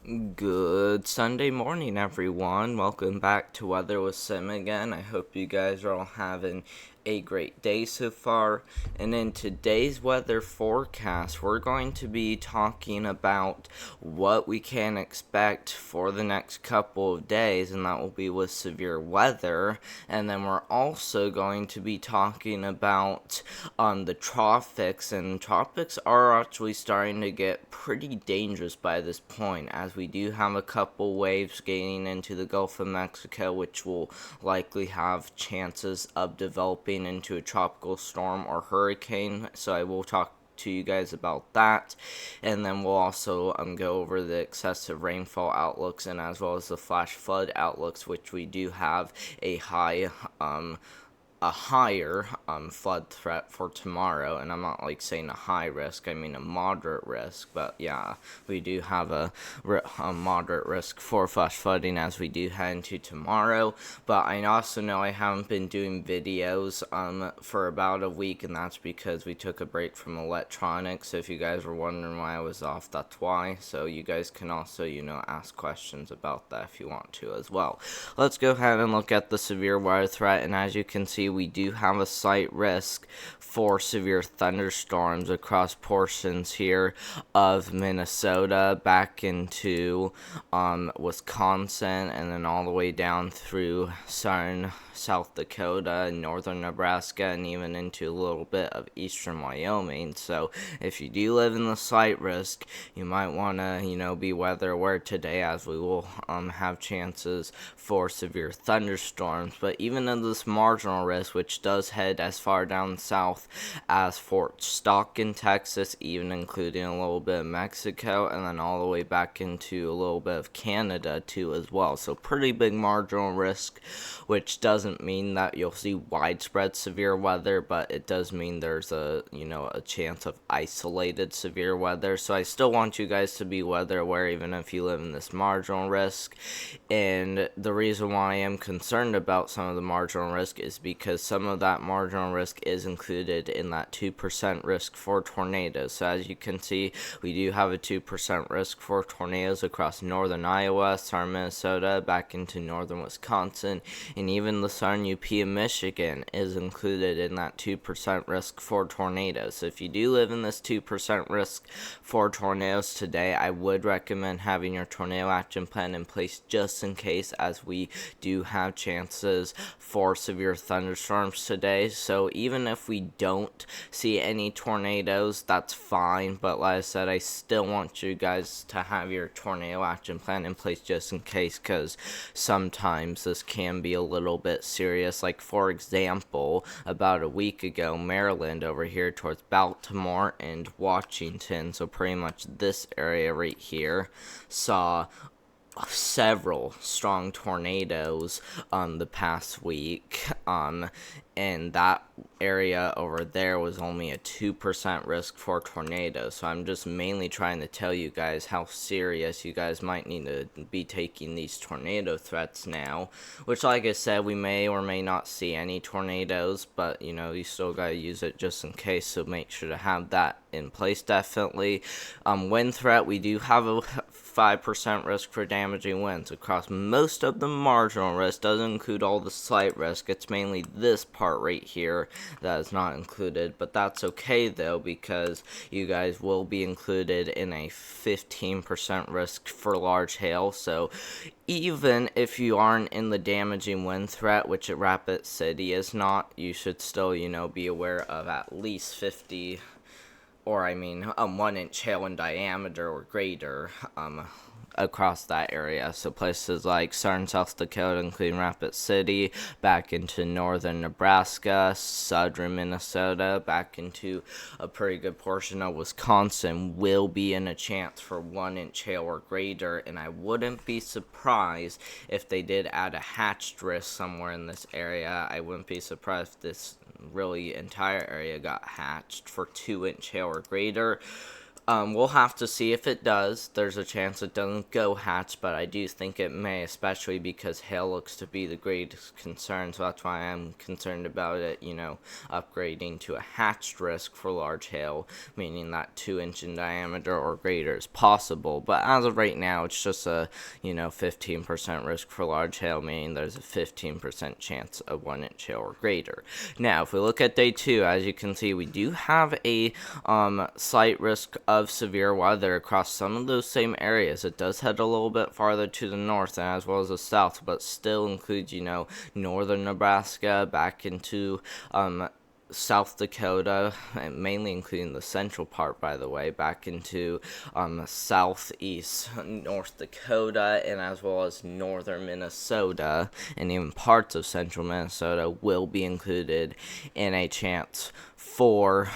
Good Sunday morning, everyone. Welcome back to Weather with Sim again. I hope you guys are all having a great day so far. And in today's weather forecast, we're going to be talking about what we can expect for the next couple of days, and that will be with severe weather. And then we're also going to be talking about the tropics, and tropics are actually starting to get pretty dangerous by this point, as we do have a couple waves getting into the Gulf of Mexico, which will likely have chances of developing into a tropical storm or hurricane. So I will talk to you guys about that, and then we'll also go over the excessive rainfall outlooks and as well as the flash flood outlooks, which we do have a higher flood threat for tomorrow. And I'm not like saying a high risk, I mean a moderate risk. But yeah, we do have a moderate risk for flash flooding as we do head into tomorrow. But I also know I haven't been doing videos for about a week, and that's because we took a break from electronics. So if you guys were wondering why I was off, that's why. So you guys can also ask questions about that if you want to as well. Let's go ahead and look at the severe weather threat, and as you can see, we do have a slight risk for severe thunderstorms across portions here of Minnesota back into Wisconsin, and then all the way down through southern South Dakota and northern Nebraska, and even into a little bit of eastern Wyoming. So if you do live in the slight risk, you might want to be weather aware today, as we will have chances for severe thunderstorms. But even in this marginal risk, which does head as far down south as Fort Stockton, Texas, even including a little bit of Mexico, and then all the way back into a little bit of Canada too as well. So pretty big marginal risk, which doesn't mean that you'll see widespread severe weather, but it does mean there's a chance of isolated severe weather. So I still want you guys to be weather aware even if you live in this marginal risk. And the reason why I am concerned about some of the marginal risk is because some of that marginal risk is included in that 2% risk for tornadoes. So as you can see, we do have a 2% risk for tornadoes across northern Iowa, southern Minnesota, back into northern Wisconsin, and even the southern UP of Michigan is included in that 2% risk for tornadoes. So if you do live in this 2% risk for tornadoes today, I would recommend having your tornado action plan in place just in case, as we do have chances for severe thunderstorms today. So even if we don't see any tornadoes, that's fine. But like I said, I still want you guys to have your tornado action plan in place just in case, because sometimes this can be a little bit serious. Like for example, about a week ago, Maryland over here towards Baltimore and Washington, so pretty much this area right here, saw several strong tornadoes the past week, and that area over there was only a 2% risk for tornadoes. So I'm just mainly trying to tell you guys how serious you guys might need to be taking these tornado threats now, which like I said, we may or may not see any tornadoes, but you still gotta use it just in case, so make sure to have that in place. Definitely wind threat, we do have a 5% risk for damaging winds across most of the marginal risk. Doesn't include all the slight risk. It's mainly this part right here that is not included, but that's okay though, because you guys will be included in a 15% risk for large hail. So even if you aren't in the damaging wind threat, which at Rapid City is not, you should still be aware of at least 50, or 1 inch hail in diameter or greater across that area. So places like southern South Dakota, including Rapid City, back into northern Nebraska, southern Minnesota, back into a pretty good portion of Wisconsin will be in a chance for 1 inch hail or greater. And I wouldn't be surprised if they did add a hatched risk somewhere in this area. I wouldn't be surprised if this really entire area got hatched for 2 inch hail or greater. We'll have to see if it does. There's a chance it doesn't go hatch, but I do think it may, especially because hail looks to be the greatest concern. So that's why I'm concerned about it, upgrading to a hatched risk for large hail, meaning that 2-inch in diameter or greater is possible. But as of right now, it's just a, 15% risk for large hail, meaning there's a 15% chance of 1-inch hail or greater. Now, if we look at day 2, as you can see, we do have a slight risk of severe weather across some of those same areas. It does head a little bit farther to the north and as well as the south, but still includes, northern Nebraska back into South Dakota, and mainly including the central part, by the way, back into southeast North Dakota, and as well as northern Minnesota, and even parts of central Minnesota will be included in a chance for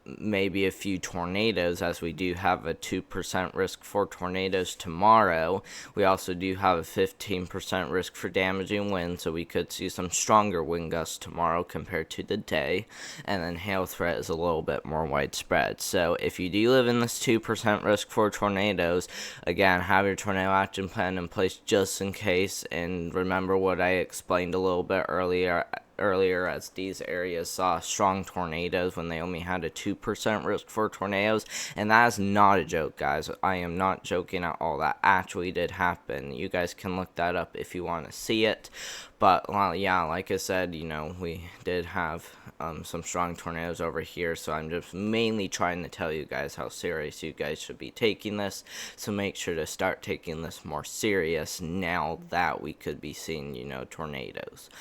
maybe a few tornadoes, as we do have a 2% risk for tornadoes tomorrow. We also do have a 15% risk for damaging winds, so we could see some stronger wind gusts tomorrow compared to the day. And then hail threat is a little bit more widespread. So if you do live in this 2% risk for tornadoes, again, have your tornado action plan in place just in case. And remember what I explained a little bit earlier, as these areas saw strong tornadoes when they only had a 2% risk for tornadoes. And that is not a joke, guys. I am not joking at all. That actually did happen. You guys can look that up if you want to see it. But, well, yeah, like I said, we did have some strong tornadoes over here. So I'm just mainly trying to tell you guys how serious you guys should be taking this. So make sure to start taking this more serious now that we could be seeing, tornadoes.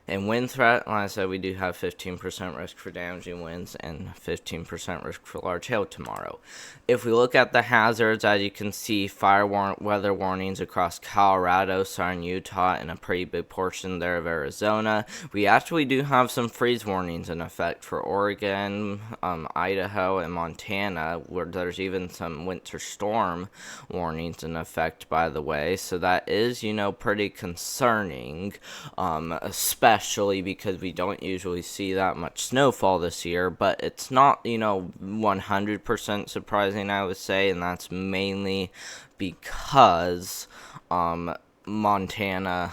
And wind threat, like I said, we do have 15% risk for damaging winds and 15% risk for large hail tomorrow. If we look at the hazards, as you can see, weather warnings across Colorado, southern Utah, and a pretty big portion there of Arizona. We actually do have some freeze warnings in effect for Oregon, Idaho, and Montana, where there's even some winter storm warnings in effect, by the way. So that is, pretty concerning, especially because we don't usually see that much snowfall this year, but it's not, 100% surprising, I would say, and that's mainly because Montana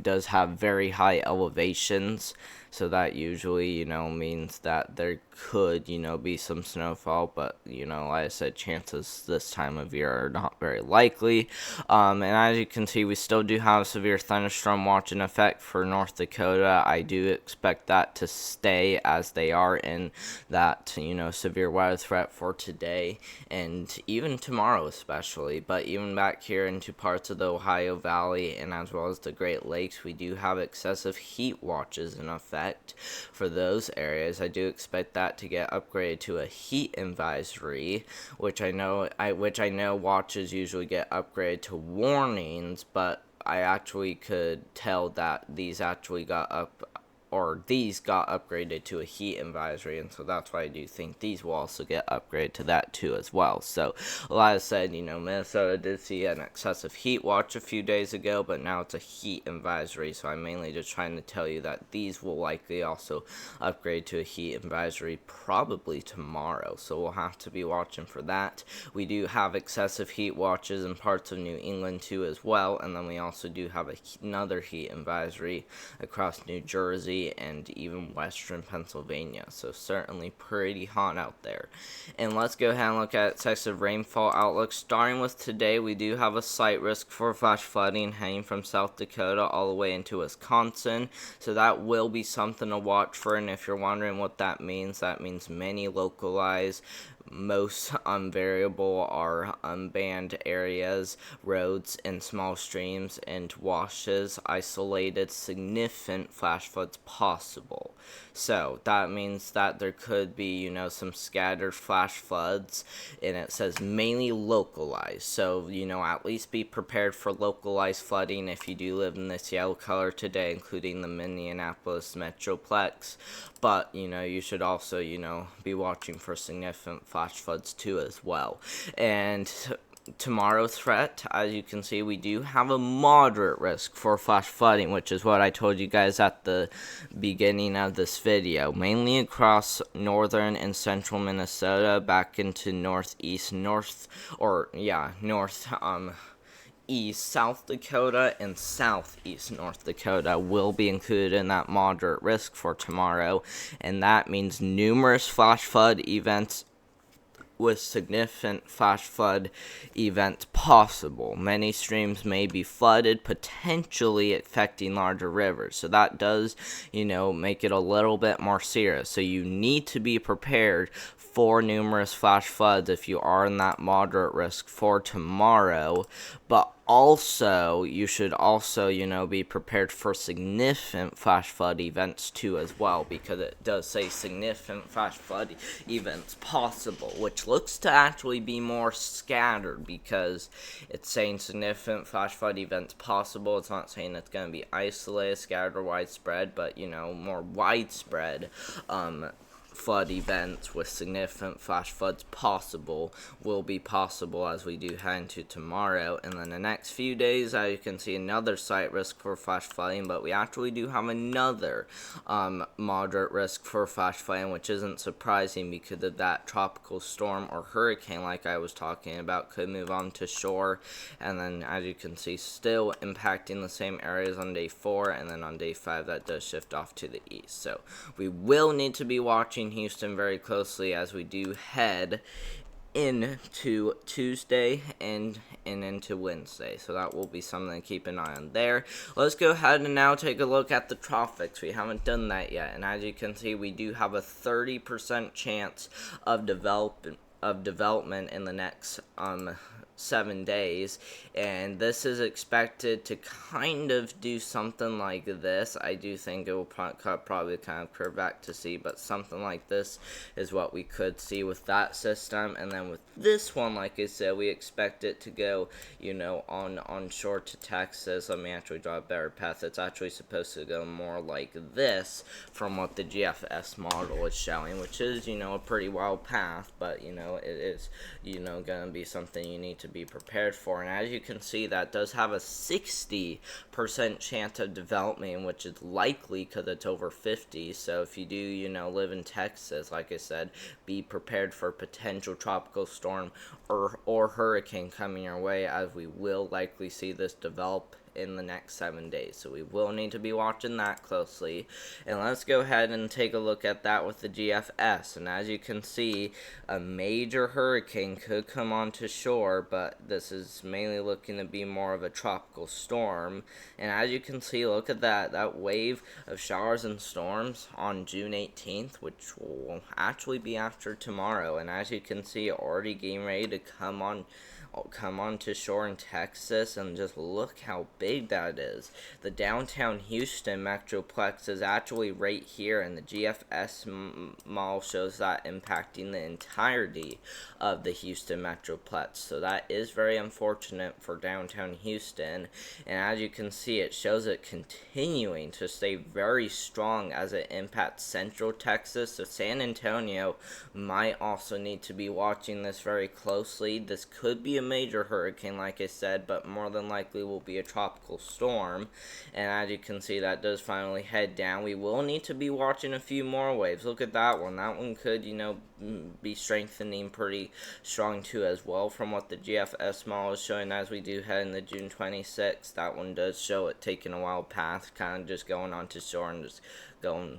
does have very high elevations, so that usually, means that there could, be some snowfall, but, like I said, chances this time of year are not very likely. And as you can see, we still do have a severe thunderstorm watch in effect for North Dakota. I do expect that to stay as they are in that, severe weather threat for today and even tomorrow especially. But even back here into parts of the Ohio Valley and as well as the Great Lakes, we do have excessive heat watches in effect for those areas. I do expect that to get upgraded to a heat advisory, which I know watches usually get upgraded to warnings, but I actually could tell that these actually got upgraded to a heat advisory, and so that's why I do think these will also get upgraded to that too as well. So, like I said, Minnesota did see an excessive heat watch a few days ago, but now it's a heat advisory, so I'm mainly just trying to tell you that these will likely also upgrade to a heat advisory probably tomorrow, so we'll have to be watching for that. We do have excessive heat watches in parts of New England too as well, and then we also do have another heat advisory across New Jersey and even western Pennsylvania, so certainly pretty hot out there. And let's go ahead and look at excessive rainfall outlook. Starting with today, we do have a slight risk for flash flooding heading from South Dakota all the way into Wisconsin, so that will be something to watch for. And if you're wondering what that means many localized, most unvariable are unbanned areas, roads, and small streams and washes, isolated significant flash floods possible. So that means that there could be, some scattered flash floods, and it says mainly localized. So, at least be prepared for localized flooding if you do live in this yellow color today, including the Minneapolis Metroplex. But, you should also, be watching for significant flash floods too as well. And tomorrow's threat, as you can see, we do have a moderate risk for flash flooding, which is what I told you guys at the beginning of this video. Mainly across northern and central Minnesota, back into east South Dakota and southeast North Dakota will be included in that moderate risk for tomorrow, and that means numerous flash flood events with significant flash flood events possible. Many streams may be flooded, potentially affecting larger rivers. So that does, make it a little bit more serious. So you need to be prepared for numerous flash floods if you are in that moderate risk for tomorrow. But also, you should also, be prepared for significant flash flood events too as well, because it does say significant flash flood events possible, which looks to actually be more scattered because it's saying significant flash flood events possible. It's not saying it's going to be isolated, scattered, or widespread, but, more widespread, flood events with significant flash floods possible will be possible as we do head into tomorrow. And then the next few days, as you can see, another slight risk for flash flooding, but we actually do have another moderate risk for flash flooding, which isn't surprising because of that tropical storm or hurricane like I was talking about could move on to shore, and then as you can see, still impacting the same areas on day 4, and then on day 5 that does shift off to the east. So we will need to be watching Houston very closely as we do head into Tuesday and into Wednesday. So that will be something to keep an eye on there. Let's go ahead and now take a look at the tropics. We haven't done that yet, and as you can see, we do have a 30% chance of development in the next 7 days, and this is expected to kind of do something like this. I do think it will probably kind of curve back to sea, but something like this is what we could see with that system. And then with this one, like I said, we expect it to go, on shore to Texas. Let me actually draw a better path. It's actually supposed to go more like this from what the GFS model is showing, which is, a pretty wild path, but, it is, going to be something you need to be prepared for. And as you can see, that does have a 60% chance of development, which is likely because it's over 50. So if you do, live in Texas, like I said, be prepared for potential tropical storm or hurricane coming your way, as we will likely see this develop in the next 7 days. So we will need to be watching that closely. And let's go ahead and take a look at that with the GFS. And as you can see, a major hurricane could come onto shore, but this is mainly looking to be more of a tropical storm. And as you can see, look at that wave of showers and storms on June 18th, which will actually be after tomorrow. And as you can see, already getting ready to come on to shore in Texas, and just look how big that is. The downtown Houston metroplex is actually right here, and the GFS model shows that impacting the entirety of the Houston metroplex. So that is very unfortunate for downtown Houston, and as you can see, it shows it continuing to stay very strong as it impacts central Texas. So San Antonio might also need to be watching this very closely. This could be a major hurricane, like I said, but more than likely will be a tropical storm. And as you can see, that does finally head down. We will need to be watching a few more waves. Look at that one. That one could, be strengthening pretty strong too as well, from what the GFS model is showing as we do head into June 26th. That one does show it taking a wild path, kind of just going onto shore and just going,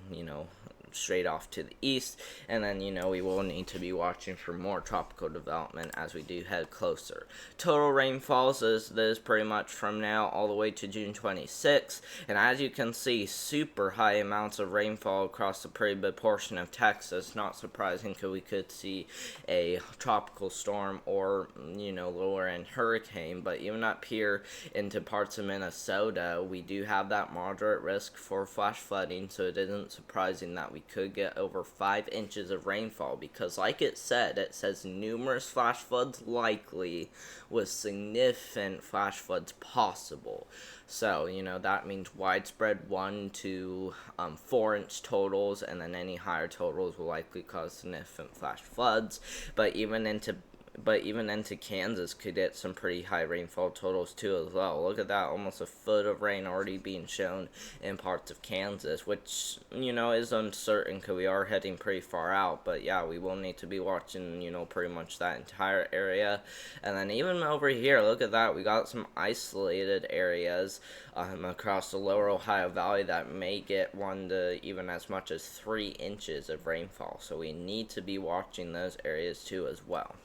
straight off to the east. And then, we will need to be watching for more tropical development as we do head closer. Total rainfalls is pretty much from now all the way to June 26th, and as you can see, super high amounts of rainfall across a pretty big portion of Texas. Not surprising, because we could see a tropical storm or, lower end hurricane. But even up here into parts of Minnesota, we do have that moderate risk for flash flooding, so it isn't surprising that we could get over 5 inches of rainfall, because like it says numerous flash floods likely with significant flash floods possible. So, that means widespread 1 to 4 inch totals, and then any higher totals will likely cause significant flash floods. But even into but even into Kansas could get some pretty high rainfall totals too as well. Look at that, almost a foot of rain already being shown in parts of Kansas, which, is uncertain because we are heading pretty far out. But yeah, we will need to be watching, pretty much that entire area. And then even over here, look at that, we got some isolated areas across the lower Ohio Valley that may get 1 to even as much as 3 inches of rainfall. So we need to be watching those areas too as well.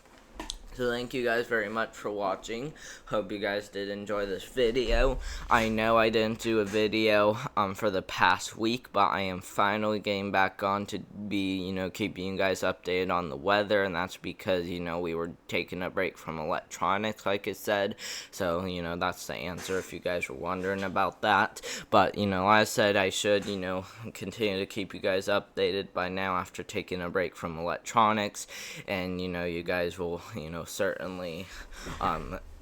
So thank you guys very much for watching. Hope you guys did enjoy this video. I know I didn't do a video for the past week, but I am finally getting back on to be, keeping you guys updated on the weather, and that's because, we were taking a break from electronics, like I said. So, that's the answer if you guys were wondering about that. But, like I said, I should, continue to keep you guys updated by now after taking a break from electronics. And, you guys will, certainly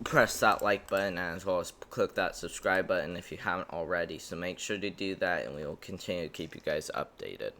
press that like button as well as click that subscribe button if you haven't already. So make sure to do that, and we will continue to keep you guys updated.